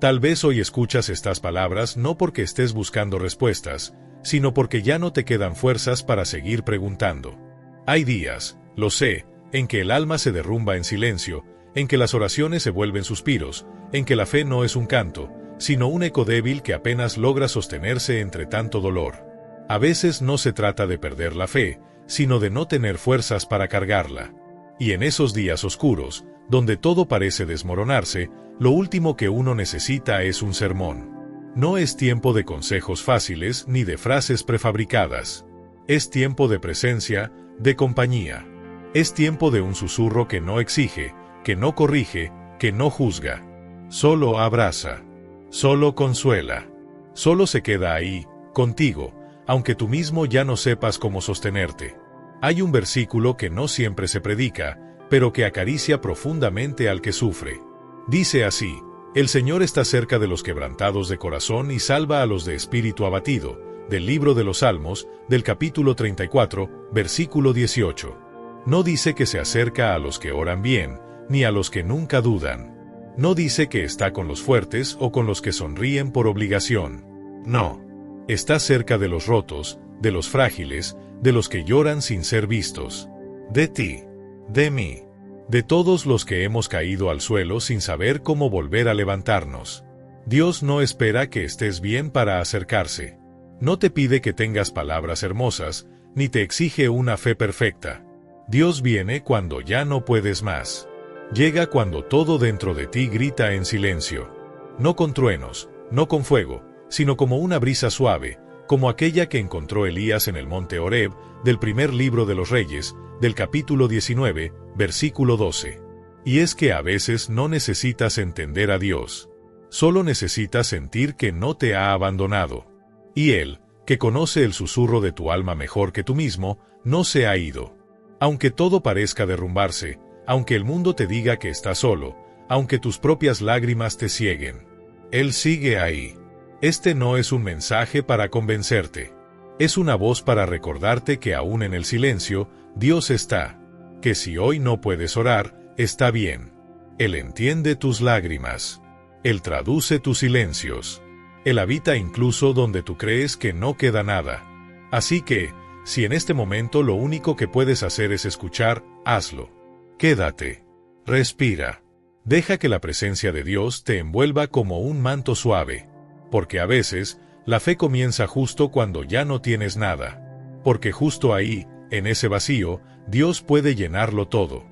Tal vez hoy escuchas estas palabras no porque estés buscando respuestas, sino porque ya no te quedan fuerzas para seguir preguntando. Hay días, lo sé, en que el alma se derrumba en silencio, en que las oraciones se vuelven suspiros, en que la fe no es un canto, sino un eco débil que apenas logra sostenerse entre tanto dolor. A veces no se trata de perder la fe, sino de no tener fuerzas para cargarla. Y en esos días oscuros, donde todo parece desmoronarse, lo último que uno necesita es un sermón. No es tiempo de consejos fáciles ni de frases prefabricadas. Es tiempo de presencia, de compañía. Es tiempo de un susurro que no exige, que no corrige, que no juzga. Solo abraza. Solo consuela. Solo se queda ahí, contigo, aunque tú mismo ya no sepas cómo sostenerte. Hay un versículo que no siempre se predica, pero que acaricia profundamente al que sufre. Dice así: el Señor está cerca de los quebrantados de corazón y salva a los de espíritu abatido, del libro de los Salmos, del capítulo 34, versículo 18. No dice que se acerca a los que oran bien, ni a los que nunca dudan. No dice que está con los fuertes o con los que sonríen por obligación. No. Está cerca de los rotos, de los frágiles, de los que lloran sin ser vistos. De ti. De mí. De todos los que hemos caído al suelo sin saber cómo volver a levantarnos. Dios no espera que estés bien para acercarse. No te pide que tengas palabras hermosas, ni te exige una fe perfecta. Dios viene cuando ya no puedes más. Llega cuando todo dentro de ti grita en silencio. No con truenos, no con fuego, sino como una brisa suave, como aquella que encontró Elías en el monte Horeb, del primer libro de los Reyes, del capítulo 19, versículo 12. Y es que a veces no necesitas entender a Dios. Solo necesitas sentir que no te ha abandonado. Y Él, que conoce el susurro de tu alma mejor que tú mismo, no se ha ido. Aunque todo parezca derrumbarse, aunque el mundo te diga que estás solo, aunque tus propias lágrimas te cieguen, Él sigue ahí. Este no es un mensaje para convencerte. Es una voz para recordarte que aún en el silencio, Dios está. Que si hoy no puedes orar, está bien. Él entiende tus lágrimas. Él traduce tus silencios. Él habita incluso donde tú crees que no queda nada. Así que, si en este momento lo único que puedes hacer es escuchar, hazlo. Quédate. Respira. Deja que la presencia de Dios te envuelva como un manto suave. Porque a veces, la fe comienza justo cuando ya no tienes nada. Porque justo ahí, en ese vacío, Dios puede llenarlo todo.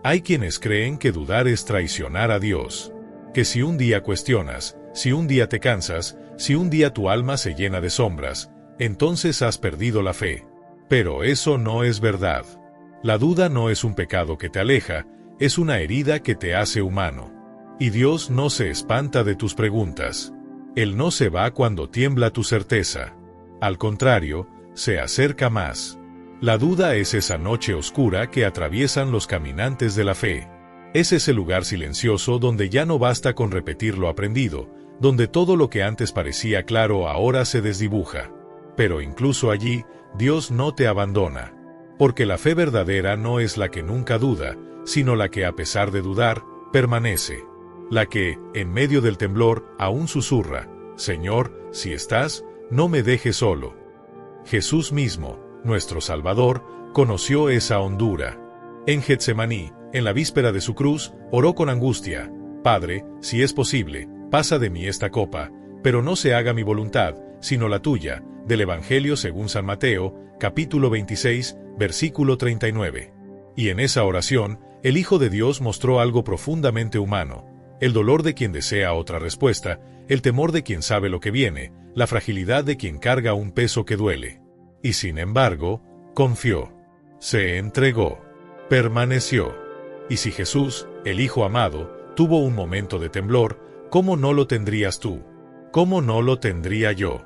Hay quienes creen que dudar es traicionar a Dios. Que si un día cuestionas, si un día te cansas, si un día tu alma se llena de sombras, entonces has perdido la fe. Pero eso no es verdad. La duda no es un pecado que te aleja, es una herida que te hace humano. Y Dios no se espanta de tus preguntas. Él no se va cuando tiembla tu certeza. Al contrario, se acerca más. La duda es esa noche oscura que atraviesan los caminantes de la fe. Es ese lugar silencioso donde ya no basta con repetir lo aprendido, donde todo lo que antes parecía claro ahora se desdibuja. Pero incluso allí, Dios no te abandona. Porque la fe verdadera no es la que nunca duda, sino la que a pesar de dudar, permanece. La que, en medio del temblor, aún susurra: Señor, si estás, no me dejes solo. Jesús mismo, nuestro Salvador, conoció esa hondura. En Getsemaní, en la víspera de su cruz, oró con angustia: Padre, si es posible, pasa de mí esta copa, pero no se haga mi voluntad, sino la tuya, del Evangelio según San Mateo, capítulo 26, versículo 39. Y en esa oración, el Hijo de Dios mostró algo profundamente humano: el dolor de quien desea otra respuesta, el temor de quien sabe lo que viene, la fragilidad de quien carga un peso que duele. Y sin embargo, confió. Se entregó. Permaneció. Y si Jesús, el Hijo amado, tuvo un momento de temblor, ¿cómo no lo tendrías tú? ¿Cómo no lo tendría yo?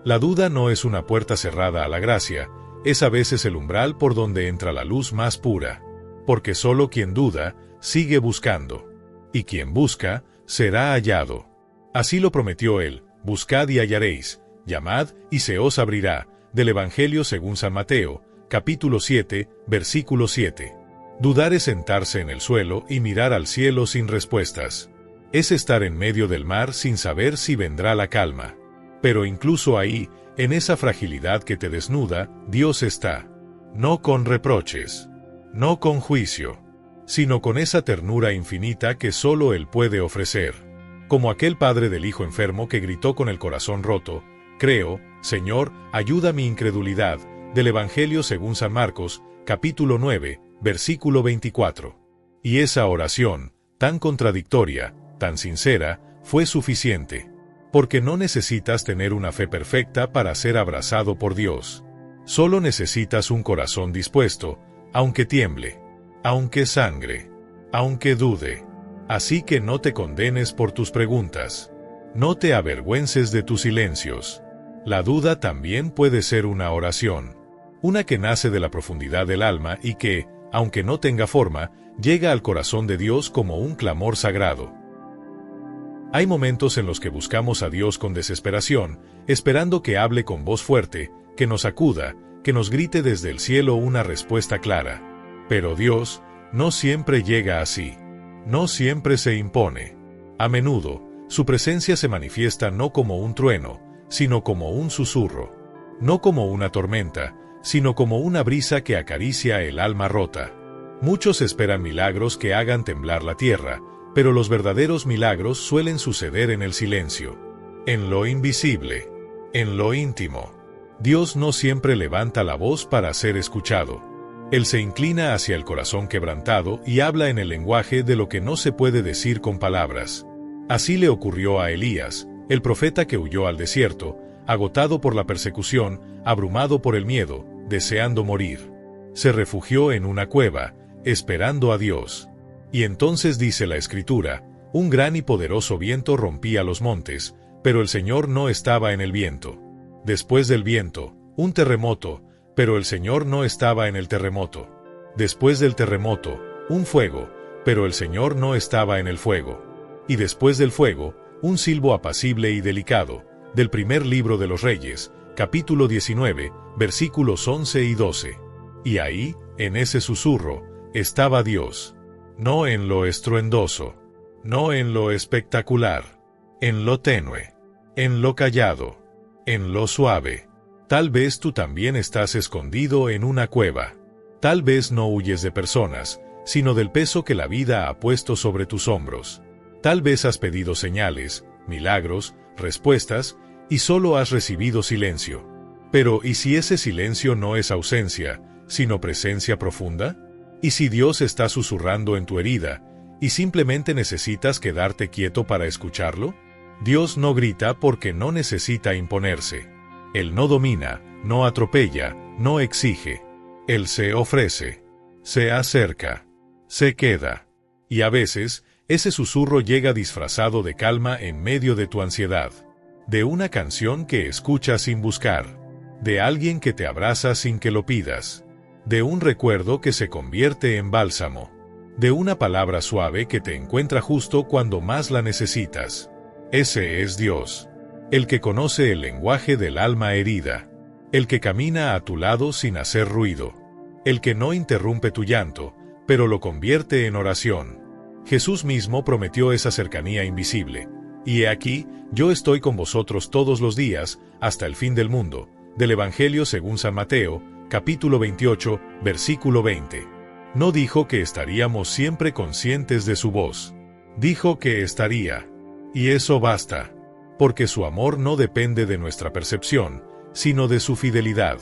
La duda no es una puerta cerrada a la gracia, es a veces el umbral por donde entra la luz más pura. Porque solo quien duda, sigue buscando. Y quien busca, será hallado. Así lo prometió Él: buscad y hallaréis, llamad y se os abrirá, del Evangelio según San Mateo, capítulo 7, versículo 7. Dudar es sentarse en el suelo y mirar al cielo sin respuestas. Es estar en medio del mar sin saber si vendrá la calma. Pero incluso ahí, en esa fragilidad que te desnuda, Dios está. No con reproches, no con juicio, sino con esa ternura infinita que solo Él puede ofrecer. Como aquel padre del hijo enfermo que gritó con el corazón roto: creo, Señor, ayuda mi incredulidad, del Evangelio según San Marcos, capítulo 9, versículo 24. Y esa oración, tan contradictoria, tan sincera, fue suficiente. Porque no necesitas tener una fe perfecta para ser abrazado por Dios. Solo necesitas un corazón dispuesto, aunque tiemble, aunque sangre, aunque dude. Así que no te condenes por tus preguntas. No te avergüences de tus silencios. La duda también puede ser una oración. Una que nace de la profundidad del alma y que, aunque no tenga forma, llega al corazón de Dios como un clamor sagrado. Hay momentos en los que buscamos a Dios con desesperación, esperando que hable con voz fuerte, que nos acuda, que nos grite desde el cielo una respuesta clara. Pero Dios no siempre llega así. No siempre se impone. A menudo, su presencia se manifiesta no como un trueno, sino como un susurro. No como una tormenta, sino como una brisa que acaricia el alma rota. Muchos esperan milagros que hagan temblar la tierra, pero los verdaderos milagros suelen suceder en el silencio, en lo invisible, en lo íntimo. Dios no siempre levanta la voz para ser escuchado. Él se inclina hacia el corazón quebrantado y habla en el lenguaje de lo que no se puede decir con palabras. Así le ocurrió a Elías, el profeta que huyó al desierto, agotado por la persecución, abrumado por el miedo, deseando morir. Se refugió en una cueva, esperando a Dios. Y entonces dice la Escritura: un gran y poderoso viento rompía los montes, pero el Señor no estaba en el viento. Después del viento, un terremoto, pero el Señor no estaba en el terremoto. Después del terremoto, un fuego, pero el Señor no estaba en el fuego. Y después del fuego, un silbo apacible y delicado, del primer libro de los Reyes, capítulo 19, versículos 11 y 12. Y ahí, en ese susurro, estaba Dios. No en lo estruendoso, no en lo espectacular, en lo tenue, en lo callado, en lo suave. Tal vez tú también estás escondido en una cueva. Tal vez no huyes de personas, sino del peso que la vida ha puesto sobre tus hombros. Tal vez has pedido señales, milagros, respuestas, y solo has recibido silencio. Pero ¿y si ese silencio no es ausencia, sino presencia profunda? ¿Y si Dios está susurrando en tu herida, y simplemente necesitas quedarte quieto para escucharlo? Dios no grita porque no necesita imponerse. Él no domina, no atropella, no exige. Él se ofrece, se acerca, se queda. Y a veces, ese susurro llega disfrazado de calma en medio de tu ansiedad. De una canción que escuchas sin buscar. De alguien que te abraza sin que lo pidas. De un recuerdo que se convierte en bálsamo. De una palabra suave que te encuentra justo cuando más la necesitas. Ese es Dios. El que conoce el lenguaje del alma herida. El que camina a tu lado sin hacer ruido. El que no interrumpe tu llanto, pero lo convierte en oración. Jesús mismo prometió esa cercanía invisible. Y he aquí, yo estoy con vosotros todos los días, hasta el fin del mundo. Del Evangelio según San Mateo, capítulo 28, versículo 20. No dijo que estaríamos siempre conscientes de su voz. Dijo que estaría. Y eso basta. Porque su amor no depende de nuestra percepción, sino de su fidelidad.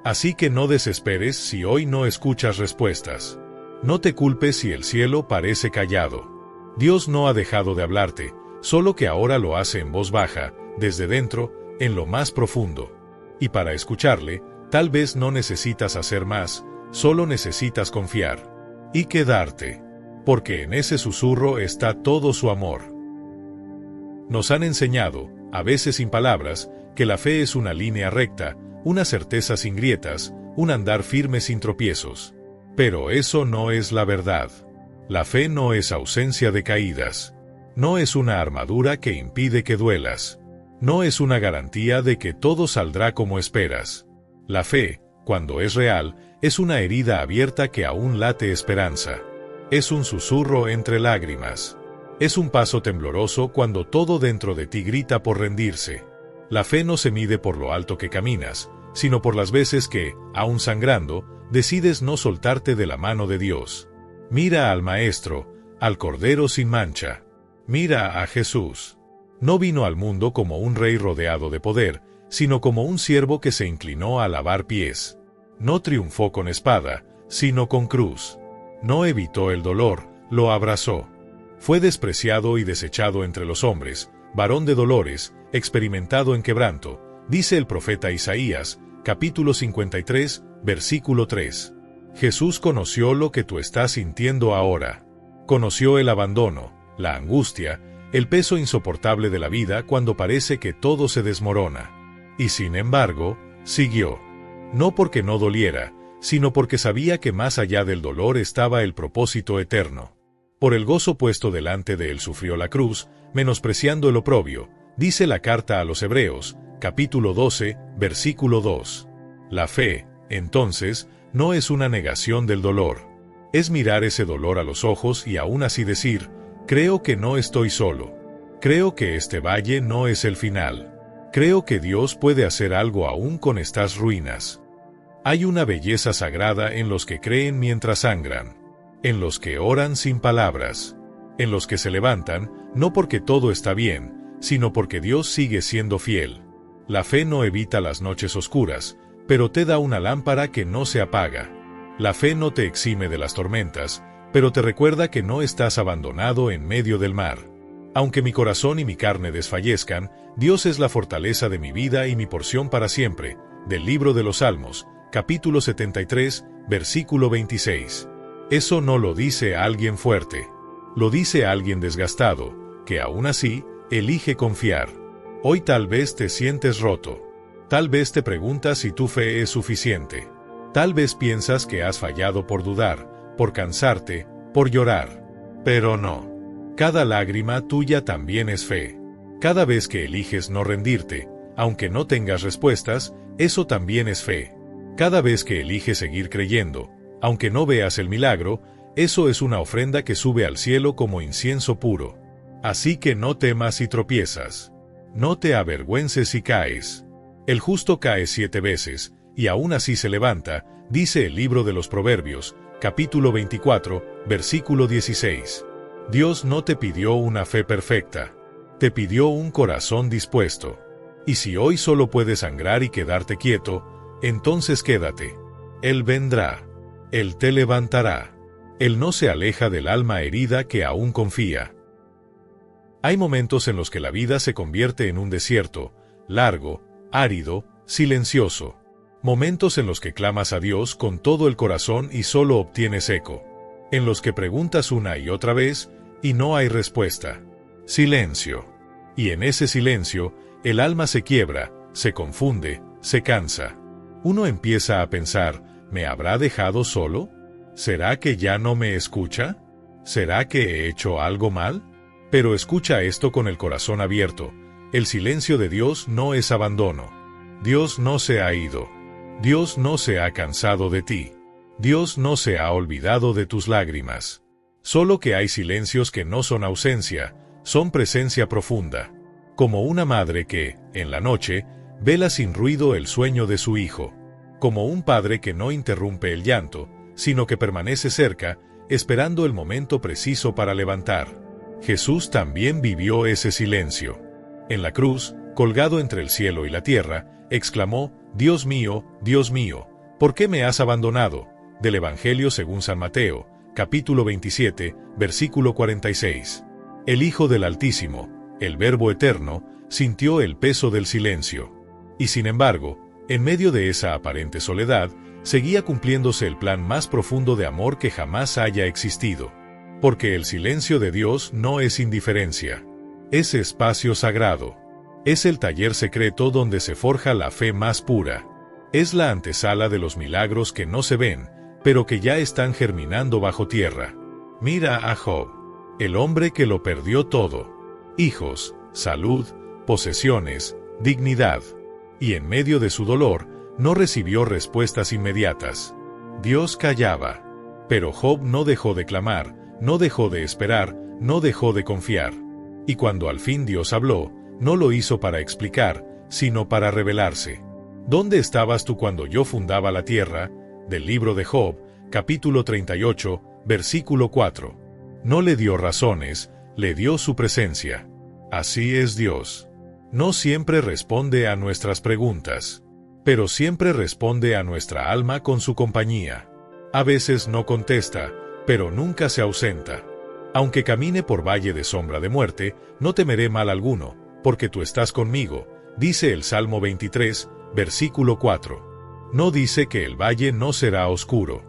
Así que no desesperes si hoy no escuchas respuestas. No te culpes si el cielo parece callado. Dios no ha dejado de hablarte, solo que ahora lo hace en voz baja, desde dentro, en lo más profundo. Y para escucharle, tal vez no necesitas hacer más, solo necesitas confiar. Y quedarte. Porque en ese susurro está todo su amor. Nos han enseñado, a veces sin palabras, que la fe es una línea recta, una certeza sin grietas, un andar firme sin tropiezos. Pero eso no es la verdad. La fe no es ausencia de caídas. No es una armadura que impide que duelas. No es una garantía de que todo saldrá como esperas. La fe, cuando es real, es una herida abierta que aún late esperanza. Es un susurro entre lágrimas. Es un paso tembloroso cuando todo dentro de ti grita por rendirse. La fe no se mide por lo alto que caminas, sino por las veces que, aun sangrando, decides no soltarte de la mano de Dios. Mira al Maestro, al Cordero sin mancha. Mira a Jesús. No vino al mundo como un rey rodeado de poder, sino como un siervo que se inclinó a lavar pies. No triunfó con espada, sino con cruz. No evitó el dolor, lo abrazó. Fue despreciado y desechado entre los hombres, varón de dolores, experimentado en quebranto, dice el profeta Isaías, capítulo 53, versículo 3. Jesús conoció lo que tú estás sintiendo ahora. Conoció el abandono, la angustia, el peso insoportable de la vida cuando parece que todo se desmorona. Y sin embargo, siguió. No porque no doliera, sino porque sabía que más allá del dolor estaba el propósito eterno. Por el gozo puesto delante de él sufrió la cruz, menospreciando el oprobio, dice la carta a los Hebreos, capítulo 12, versículo 2. La fe, entonces, no es una negación del dolor. Es mirar ese dolor a los ojos y aún así decir, creo que no estoy solo. Creo que este valle no es el final. Creo que Dios puede hacer algo aún con estas ruinas. Hay una belleza sagrada en los que creen mientras sangran, en los que oran sin palabras, en los que se levantan, no porque todo está bien, sino porque Dios sigue siendo fiel. La fe no evita las noches oscuras, pero te da una lámpara que no se apaga. La fe no te exime de las tormentas, pero te recuerda que no estás abandonado en medio del mar. Aunque mi corazón y mi carne desfallezcan, Dios es la fortaleza de mi vida y mi porción para siempre. Del libro de los Salmos, capítulo 73, versículo 26. Eso no lo dice alguien fuerte. Lo dice alguien desgastado, que aún así, elige confiar. Hoy tal vez te sientes roto. Tal vez te preguntas si tu fe es suficiente. Tal vez piensas que has fallado por dudar, por cansarte, por llorar. Pero no. Cada lágrima tuya también es fe. Cada vez que eliges no rendirte, aunque no tengas respuestas, eso también es fe. Cada vez que eliges seguir creyendo, aunque no veas el milagro, eso es una ofrenda que sube al cielo como incienso puro. Así que no temas si tropiezas. No te avergüences si caes. El justo cae 7 veces, y aún así se levanta, dice el libro de los Proverbios, capítulo 24, versículo 16. Dios no te pidió una fe perfecta. Te pidió un corazón dispuesto. Y si hoy solo puedes sangrar y quedarte quieto, entonces quédate. Él vendrá. Él te levantará. Él no se aleja del alma herida que aún confía. Hay momentos en los que la vida se convierte en un desierto, largo, árido, silencioso. Momentos en los que clamas a Dios con todo el corazón y solo obtienes eco. En los que preguntas una y otra vez, y no hay respuesta. Silencio. Y en ese silencio, el alma se quiebra, se confunde, se cansa. Uno empieza a pensar, ¿me habrá dejado solo? ¿Será que ya no me escucha? ¿Será que he hecho algo mal? Pero escucha esto con el corazón abierto. El silencio de Dios no es abandono. Dios no se ha ido. Dios no se ha cansado de ti. Dios no se ha olvidado de tus lágrimas. Solo que hay silencios que no son ausencia, son presencia profunda. Como una madre que, en la noche, vela sin ruido el sueño de su hijo. Como un padre que no interrumpe el llanto, sino que permanece cerca, esperando el momento preciso para levantar. Jesús también vivió ese silencio. En la cruz, colgado entre el cielo y la tierra, exclamó, Dios mío, ¿por qué me has abandonado? Del Evangelio según San Mateo, capítulo 27, versículo 46. El Hijo del Altísimo, el Verbo Eterno, sintió el peso del silencio. Y sin embargo, en medio de esa aparente soledad, seguía cumpliéndose el plan más profundo de amor que jamás haya existido. Porque el silencio de Dios no es indiferencia. Es espacio sagrado. Es el taller secreto donde se forja la fe más pura. Es la antesala de los milagros que no se ven, pero que ya están germinando bajo tierra. Mira a Job, el hombre que lo perdió todo. Hijos, salud, posesiones, dignidad. Y en medio de su dolor, no recibió respuestas inmediatas. Dios callaba. Pero Job no dejó de clamar, no dejó de esperar, no dejó de confiar. Y cuando al fin Dios habló, no lo hizo para explicar, sino para revelarse. ¿Dónde estabas tú cuando yo fundaba la tierra? Del libro de Job, capítulo 38, versículo 4. No le dio razones, le dio su presencia. Así es Dios. No siempre responde a nuestras preguntas, pero siempre responde a nuestra alma con su compañía. A veces no contesta, pero nunca se ausenta. Aunque camine por valle de sombra de muerte, no temeré mal alguno, porque tú estás conmigo, dice el Salmo 23, versículo 4. No dice que el valle no será oscuro.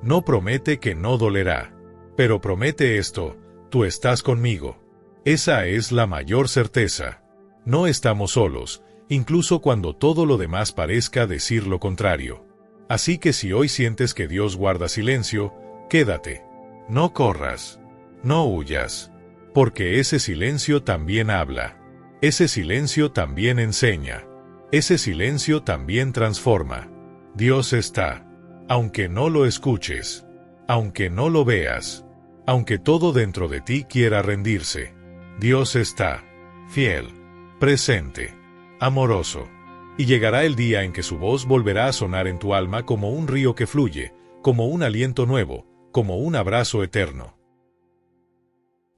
No promete que no dolerá. Pero promete esto: tú estás conmigo. Esa es la mayor certeza. No estamos solos, incluso cuando todo lo demás parezca decir lo contrario. Así que si hoy sientes que Dios guarda silencio, quédate. No corras. No huyas. Porque ese silencio también habla. Ese silencio también enseña. Ese silencio también transforma. Dios está. Aunque no lo escuches. Aunque no lo veas. Aunque todo dentro de ti quiera rendirse. Dios está. Fiel. Presente. Amoroso. Y llegará el día en que su voz volverá a sonar en tu alma como un río que fluye, como un aliento nuevo, como un abrazo eterno.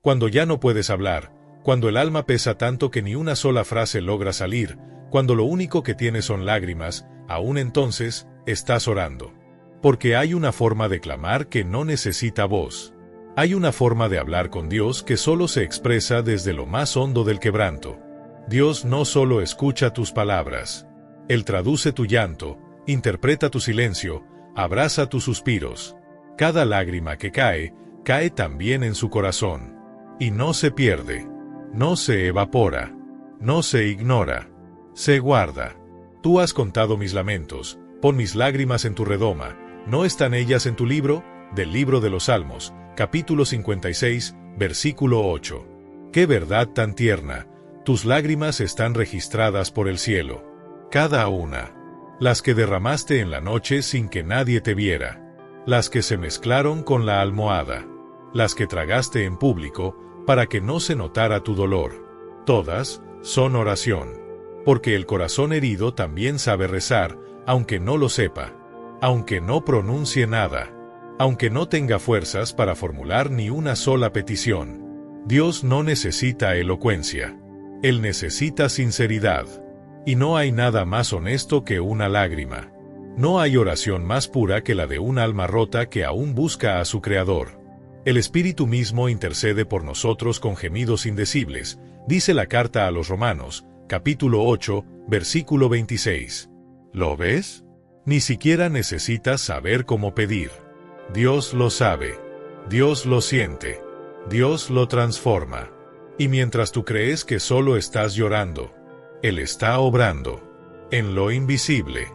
Cuando ya no puedes hablar, cuando el alma pesa tanto que ni una sola frase logra salir, cuando lo único que tienes son lágrimas, aún entonces, estás orando. Porque hay una forma de clamar que no necesita voz. Hay una forma de hablar con Dios que solo se expresa desde lo más hondo del quebranto. Dios no solo escucha tus palabras. Él traduce tu llanto, interpreta tu silencio, abraza tus suspiros. Cada lágrima que cae, cae también en su corazón. Y no se pierde. No se evapora. No se ignora. Se guarda. Tú has contado mis lamentos, pon mis lágrimas en tu redoma. ¿No están ellas en tu libro? Del libro de los Salmos, capítulo 56, versículo 8. ¡Qué verdad tan tierna! Tus lágrimas están registradas por el cielo. Cada una. Las que derramaste en la noche sin que nadie te viera. Las que se mezclaron con la almohada. Las que tragaste en público, para que no se notara tu dolor. Todas son oración. Porque el corazón herido también sabe rezar, aunque no lo sepa. Aunque no pronuncie nada. Aunque no tenga fuerzas para formular ni una sola petición. Dios no necesita elocuencia. Él necesita sinceridad. Y no hay nada más honesto que una lágrima. No hay oración más pura que la de un alma rota que aún busca a su Creador. El Espíritu mismo intercede por nosotros con gemidos indecibles, dice la carta a los Romanos, capítulo 8, versículo 26. ¿Lo ves? Ni siquiera necesitas saber cómo pedir. Dios lo sabe. Dios lo siente. Dios lo transforma. Y mientras tú crees que solo estás llorando, Él está obrando. En lo invisible.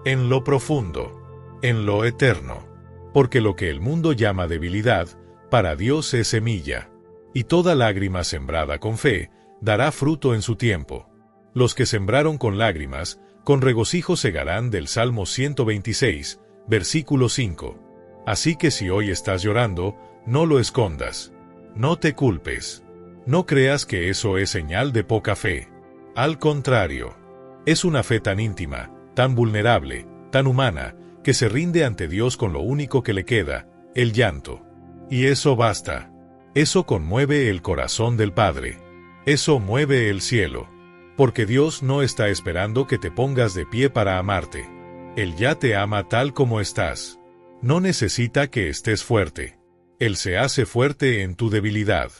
En lo profundo. En lo eterno. Porque lo que el mundo llama debilidad, para Dios es semilla. Y toda lágrima sembrada con fe, dará fruto en su tiempo. Los que sembraron con lágrimas, con regocijo segarán del Salmo 126, versículo 5. Así que si hoy estás llorando, no lo escondas. No te culpes. No creas que eso es señal de poca fe. Al contrario, es una fe tan íntima, tan vulnerable, tan humana, que se rinde ante Dios con lo único que le queda, el llanto. Y eso basta. Eso conmueve el corazón del Padre. Eso mueve el cielo. Porque Dios no está esperando que te pongas de pie para amarte. Él ya te ama tal como estás. No necesita que estés fuerte. Él se hace fuerte en tu debilidad.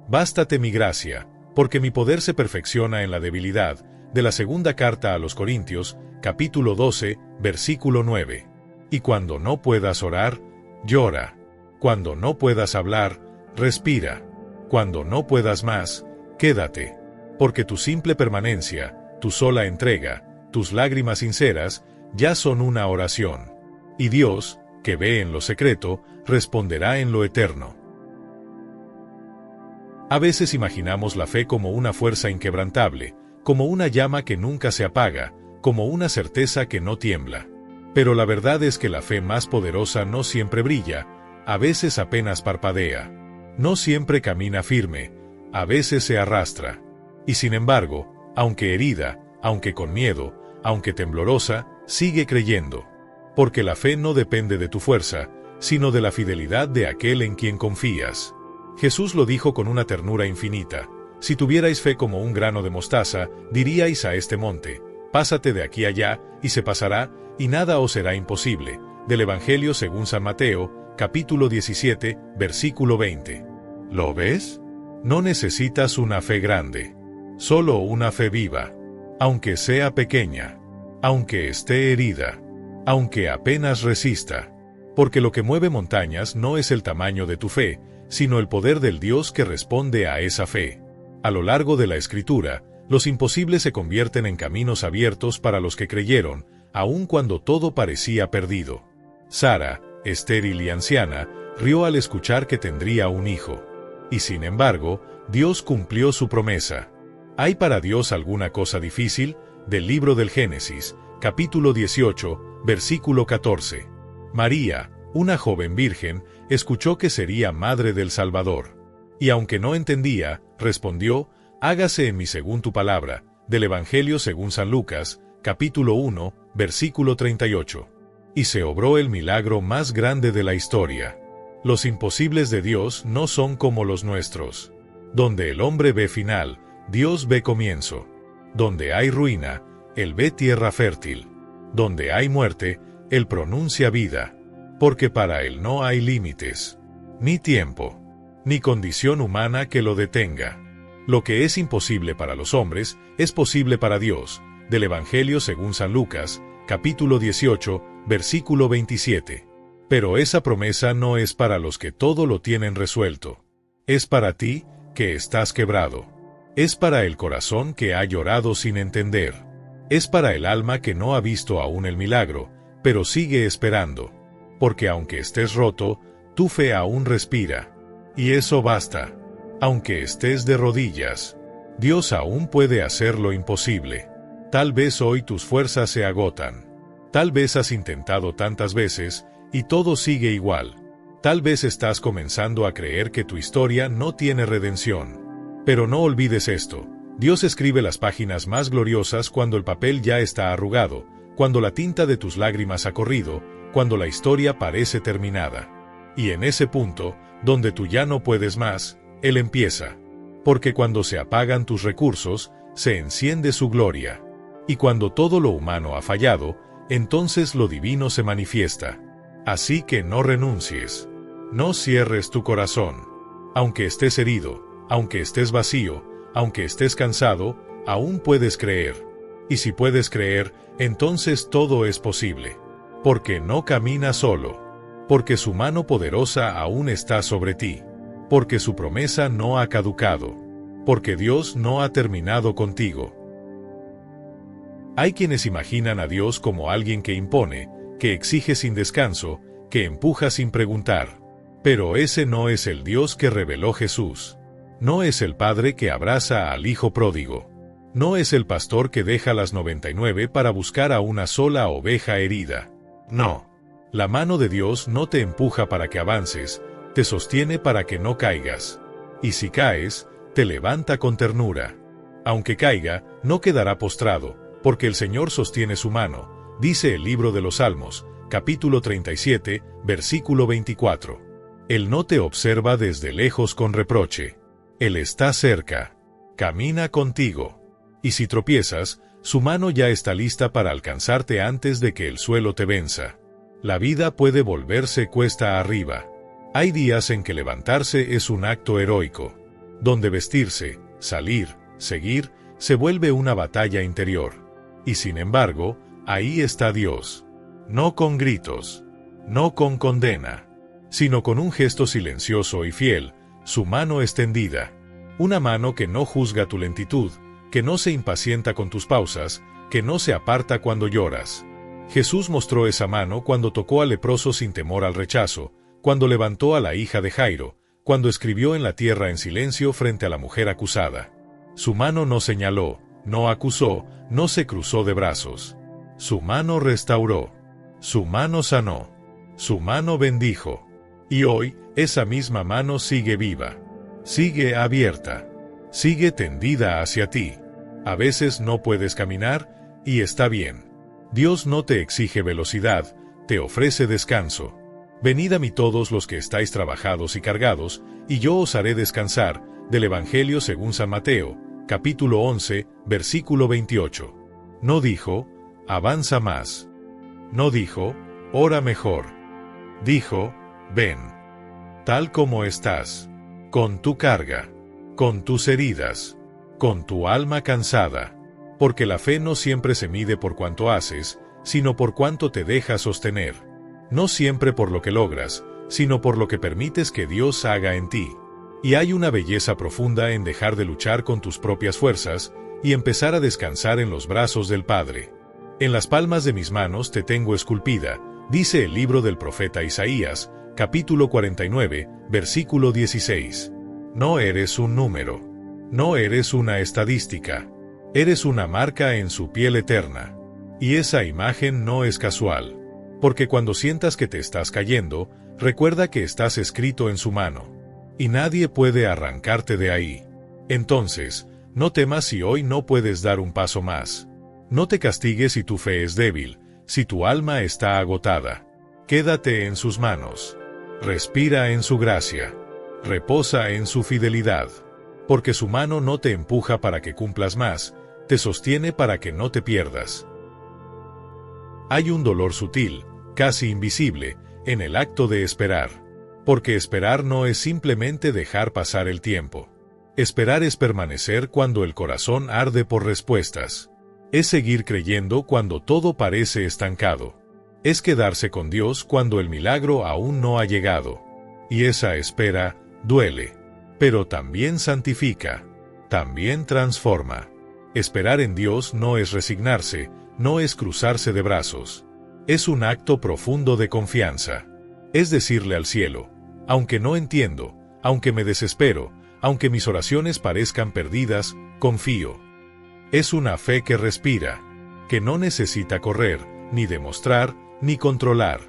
Bástate mi gracia, porque mi poder se perfecciona en la debilidad, de la segunda carta a los Corintios, capítulo 12, versículo 9. Y cuando no puedas orar, llora. Cuando no puedas hablar, respira. Cuando no puedas más, quédate. Porque tu simple permanencia, tu sola entrega, tus lágrimas sinceras, ya son una oración. Y Dios, que ve en lo secreto, responderá en lo eterno. A veces imaginamos la fe como una fuerza inquebrantable, como una llama que nunca se apaga, como una certeza que no tiembla. Pero la verdad es que la fe más poderosa no siempre brilla, a veces apenas parpadea. No siempre camina firme, a veces se arrastra. Y sin embargo, aunque herida, aunque con miedo, aunque temblorosa, sigue creyendo. Porque la fe no depende de tu fuerza, sino de la fidelidad de aquel en quien confías. Jesús lo dijo con una ternura infinita. Si tuvierais fe como un grano de mostaza, diríais a este monte, pásate de aquí allá, y se pasará, y nada os será imposible. Del Evangelio según San Mateo, capítulo 17, versículo 20. ¿Lo ves? No necesitas una fe grande, solo una fe viva. Aunque sea pequeña, aunque esté herida, aunque apenas resista. Porque lo que mueve montañas no es el tamaño de tu fe, sino el poder del Dios que responde a esa fe. A lo largo de la Escritura, los imposibles se convierten en caminos abiertos para los que creyeron, aun cuando todo parecía perdido. Sara, estéril y anciana, rió al escuchar que tendría un hijo. Y sin embargo, Dios cumplió su promesa. ¿Hay para Dios alguna cosa difícil? Del libro del Génesis, capítulo 18, versículo 14. María, una joven virgen, escuchó que sería madre del Salvador. Y aunque no entendía, respondió, hágase en mí según tu palabra, del Evangelio según San Lucas, capítulo 1, versículo 38. Y se obró el milagro más grande de la historia. Los imposibles de Dios no son como los nuestros. Donde el hombre ve final, Dios ve comienzo. Donde hay ruina, Él ve tierra fértil. Donde hay muerte, Él pronuncia vida. Porque para Él no hay límites, ni tiempo, ni condición humana que lo detenga. Lo que es imposible para los hombres, es posible para Dios. Del Evangelio según San Lucas, capítulo 18, versículo 27. Pero esa promesa no es para los que todo lo tienen resuelto. Es para ti, que estás quebrado. Es para el corazón que ha llorado sin entender. Es para el alma que no ha visto aún el milagro, pero sigue esperando. Porque aunque estés roto, tu fe aún respira. Y eso basta. Aunque estés de rodillas, Dios aún puede hacer lo imposible. Tal vez hoy tus fuerzas se agotan. Tal vez has intentado tantas veces, y todo sigue igual. Tal vez estás comenzando a creer que tu historia no tiene redención. Pero no olvides esto. Dios escribe las páginas más gloriosas cuando el papel ya está arrugado, cuando la tinta de tus lágrimas ha corrido, cuando la historia parece terminada. Y en ese punto, donde tú ya no puedes más, Él empieza. Porque cuando se apagan tus recursos, se enciende su gloria. Y cuando todo lo humano ha fallado, entonces lo divino se manifiesta. Así que no renuncies. No cierres tu corazón. Aunque estés herido, aunque estés vacío, aunque estés cansado, aún puedes creer. Y si puedes creer, entonces todo es posible. Porque no camina solo. Porque su mano poderosa aún está sobre ti. Porque su promesa no ha caducado. Porque Dios no ha terminado contigo. Hay quienes imaginan a Dios como alguien que impone, que exige sin descanso, que empuja sin preguntar. Pero ese no es el Dios que reveló Jesús. No es el Padre que abraza al Hijo pródigo. No es el pastor que deja las 99 para buscar a una sola oveja herida. No. La mano de Dios no te empuja para que avances, te sostiene para que no caigas. Y si caes, te levanta con ternura. Aunque caiga, no quedará postrado, porque el Señor sostiene su mano, dice el libro de los Salmos, capítulo 37, versículo 24. Él no te observa desde lejos con reproche. Él está cerca. Camina contigo. Y si tropiezas, su mano ya está lista para alcanzarte antes de que el suelo te venza. La vida puede volverse cuesta arriba. Hay días en que levantarse es un acto heroico, donde vestirse, salir, seguir, se vuelve una batalla interior. Y sin embargo, ahí está Dios. No con gritos, no con condena, sino con un gesto silencioso y fiel, su mano extendida. Una mano que no juzga tu lentitud, que no se impacienta con tus pausas, que no se aparta cuando lloras. Jesús mostró esa mano cuando tocó al leproso sin temor al rechazo, cuando levantó a la hija de Jairo, cuando escribió en la tierra en silencio frente a la mujer acusada. Su mano no señaló, no acusó, no se cruzó de brazos. Su mano restauró. Su mano sanó. Su mano bendijo. Y hoy, esa misma mano sigue viva. Sigue abierta. Sigue tendida hacia ti. A veces no puedes caminar, y está bien. Dios no te exige velocidad, te ofrece descanso. Venid a mí todos los que estáis trabajados y cargados, y yo os haré descansar, del Evangelio según San Mateo, capítulo 11, versículo 28. No dijo, avanza más. No dijo, ora mejor. Dijo, ven. Tal como estás. Con tu carga. Con tus heridas. Con tu alma cansada. Porque la fe no siempre se mide por cuánto haces, sino por cuánto te dejas sostener. No siempre por lo que logras, sino por lo que permites que Dios haga en ti. Y hay una belleza profunda en dejar de luchar con tus propias fuerzas y empezar a descansar en los brazos del Padre. En las palmas de mis manos te tengo esculpida, dice el libro del profeta Isaías, capítulo 49, versículo 16. No eres un número. No eres una estadística. Eres una marca en su piel eterna. Y esa imagen no es casual. Porque cuando sientas que te estás cayendo, recuerda que estás escrito en su mano. Y nadie puede arrancarte de ahí. Entonces, no temas si hoy no puedes dar un paso más. No te castigues si tu fe es débil, si tu alma está agotada. Quédate en sus manos. Respira en su gracia. Reposa en su fidelidad. Porque su mano no te empuja para que cumplas más, te sostiene para que no te pierdas. Hay un dolor sutil, casi invisible, en el acto de esperar. Porque esperar no es simplemente dejar pasar el tiempo. Esperar es permanecer cuando el corazón arde por respuestas. Es seguir creyendo cuando todo parece estancado. Es quedarse con Dios cuando el milagro aún no ha llegado. Y esa espera duele. Pero también santifica. También transforma. Esperar en Dios no es resignarse, no es cruzarse de brazos. Es un acto profundo de confianza. Es decirle al cielo, aunque no entiendo, aunque me desespero, aunque mis oraciones parezcan perdidas, confío. Es una fe que respira, que no necesita correr, ni demostrar, ni controlar.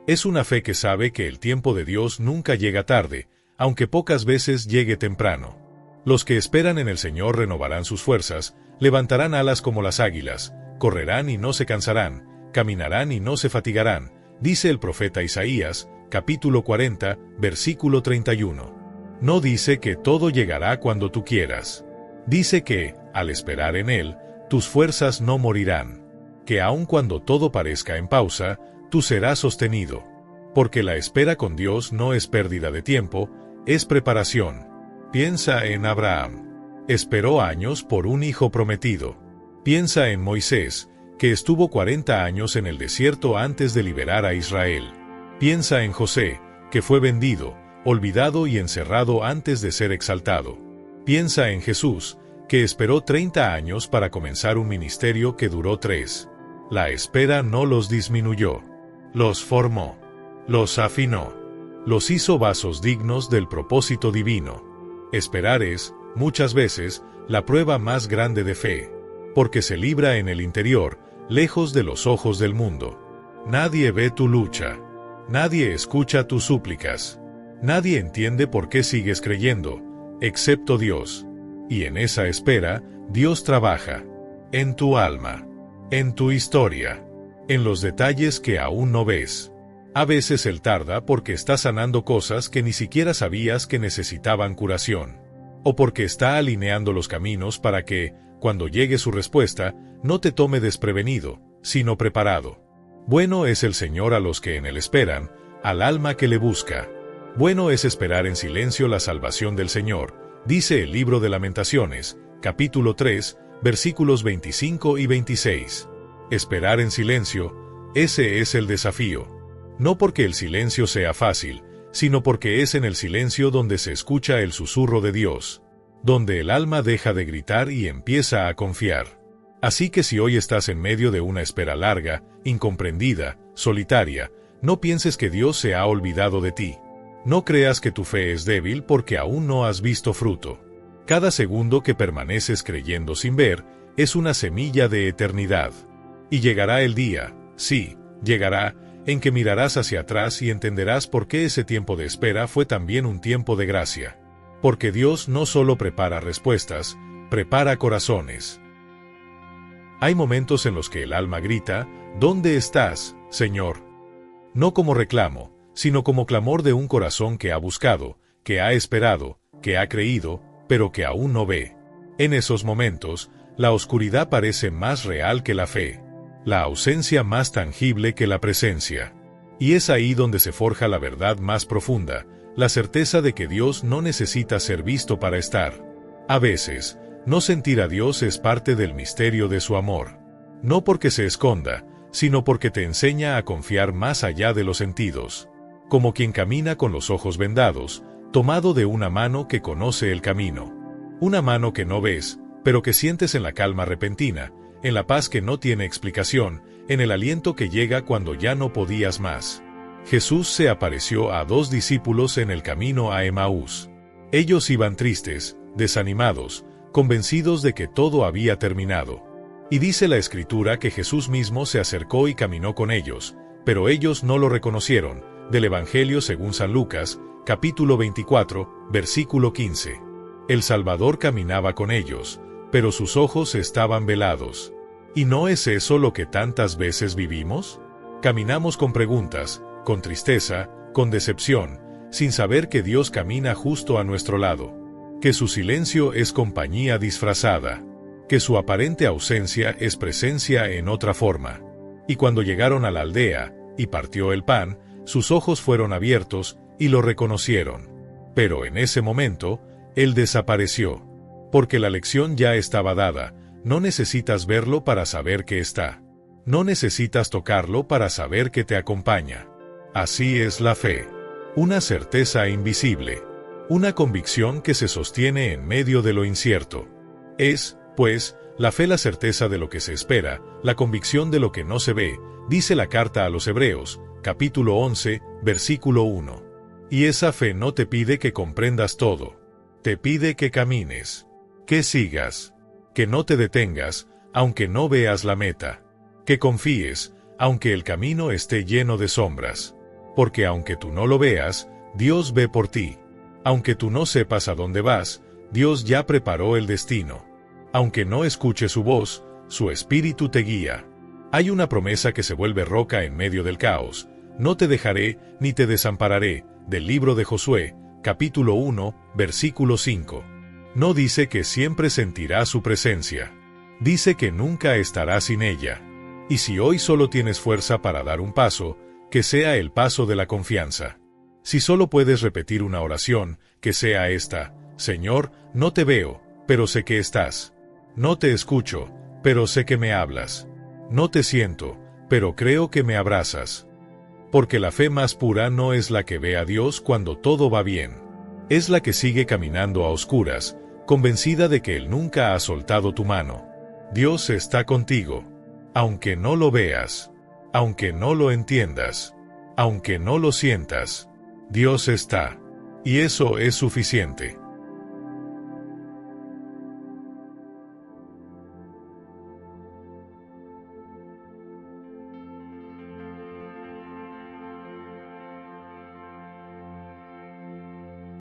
Es una fe que sabe que el tiempo de Dios nunca llega tarde, aunque pocas veces llegue temprano. Los que esperan en el Señor renovarán sus fuerzas, levantarán alas como las águilas, correrán y no se cansarán, caminarán y no se fatigarán, dice el profeta Isaías, capítulo 40, versículo 31. No dice que todo llegará cuando tú quieras. Dice que, al esperar en Él, tus fuerzas no morirán. Que aun cuando todo parezca en pausa, tú serás sostenido. Porque la espera con Dios no es pérdida de tiempo, es preparación. Piensa en Abraham. Esperó años por un hijo prometido. Piensa en Moisés, que estuvo 40 años en el desierto antes de liberar a Israel. Piensa en José, que fue vendido, olvidado y encerrado antes de ser exaltado. Piensa en Jesús, que esperó 30 años para comenzar un ministerio que duró 3. La espera no los disminuyó. Los formó. Los afinó. Los hizo vasos dignos del propósito divino. Esperar es, muchas veces, la prueba más grande de fe, porque se libra en el interior, lejos de los ojos del mundo. Nadie ve tu lucha. Nadie escucha tus súplicas. Nadie entiende por qué sigues creyendo, excepto Dios. Y en esa espera, Dios trabaja. En tu alma. En tu historia. En los detalles que aún no ves. A veces Él tarda porque está sanando cosas que ni siquiera sabías que necesitaban curación. O porque está alineando los caminos para que, cuando llegue su respuesta, no te tome desprevenido, sino preparado. Bueno es el Señor a los que en Él esperan, al alma que le busca. Bueno es esperar en silencio la salvación del Señor, dice el libro de Lamentaciones, capítulo 3, versículos 25 y 26. Esperar en silencio, ese es el desafío. No porque el silencio sea fácil, sino porque es en el silencio donde se escucha el susurro de Dios, donde el alma deja de gritar y empieza a confiar. Así que si hoy estás en medio de una espera larga, incomprendida, solitaria, no pienses que Dios se ha olvidado de ti. No creas que tu fe es débil porque aún no has visto fruto. Cada segundo que permaneces creyendo sin ver, es una semilla de eternidad. Y llegará el día, sí, llegará, en que mirarás hacia atrás y entenderás por qué ese tiempo de espera fue también un tiempo de gracia. Porque Dios no solo prepara respuestas, prepara corazones. Hay momentos en los que el alma grita, ¿dónde estás, Señor? No como reclamo, sino como clamor de un corazón que ha buscado, que ha esperado, que ha creído, pero que aún no ve. En esos momentos, la oscuridad parece más real que la fe, la ausencia más tangible que la presencia. Y es ahí donde se forja la verdad más profunda, la certeza de que Dios no necesita ser visto para estar. A veces, no sentir a Dios es parte del misterio de su amor. No porque se esconda, sino porque te enseña a confiar más allá de los sentidos. Como quien camina con los ojos vendados, tomado de una mano que conoce el camino. Una mano que no ves, pero que sientes en la calma repentina, en la paz que no tiene explicación, en el aliento que llega cuando ya no podías más. Jesús se apareció a 2 discípulos en el camino a Emaús. Ellos iban tristes, desanimados, convencidos de que todo había terminado. Y dice la Escritura que Jesús mismo se acercó y caminó con ellos, pero ellos no lo reconocieron, del Evangelio según San Lucas, capítulo 24, versículo 15. El Salvador caminaba con ellos, pero sus ojos estaban velados. ¿Y no es eso lo que tantas veces vivimos? Caminamos con preguntas, con tristeza, con decepción, sin saber que Dios camina justo a nuestro lado, que su silencio es compañía disfrazada, que su aparente ausencia es presencia en otra forma. Y cuando llegaron a la aldea, y partió el pan, sus ojos fueron abiertos, y lo reconocieron. Pero en ese momento, Él desapareció. Porque la lección ya estaba dada, no necesitas verlo para saber que está. No necesitas tocarlo para saber que te acompaña. Así es la fe. Una certeza invisible. Una convicción que se sostiene en medio de lo incierto. Es, pues, la fe la certeza de lo que se espera, la convicción de lo que no se ve, dice la carta a los Hebreos, capítulo 11, versículo 1. Y esa fe no te pide que comprendas todo. Te pide que camines, que sigas, que no te detengas, aunque no veas la meta, que confíes, aunque el camino esté lleno de sombras. Porque aunque tú no lo veas, Dios ve por ti. Aunque tú no sepas a dónde vas, Dios ya preparó el destino. Aunque no escuches su voz, su espíritu te guía. Hay una promesa que se vuelve roca en medio del caos. No te dejaré, ni te desampararé, del libro de Josué, capítulo 1, versículo 5. No dice que siempre sentirás su presencia. Dice que nunca estarás sin ella. Y si hoy solo tienes fuerza para dar un paso, que sea el paso de la confianza. Si solo puedes repetir una oración, que sea esta: Señor, no te veo, pero sé que estás. No te escucho, pero sé que me hablas. No te siento, pero creo que me abrazas. Porque la fe más pura no es la que ve a Dios cuando todo va bien. Es la que sigue caminando a oscuras, convencida de que Él nunca ha soltado tu mano. Dios está contigo. Aunque no lo veas, aunque no lo entiendas, aunque no lo sientas, Dios está. Y eso es suficiente.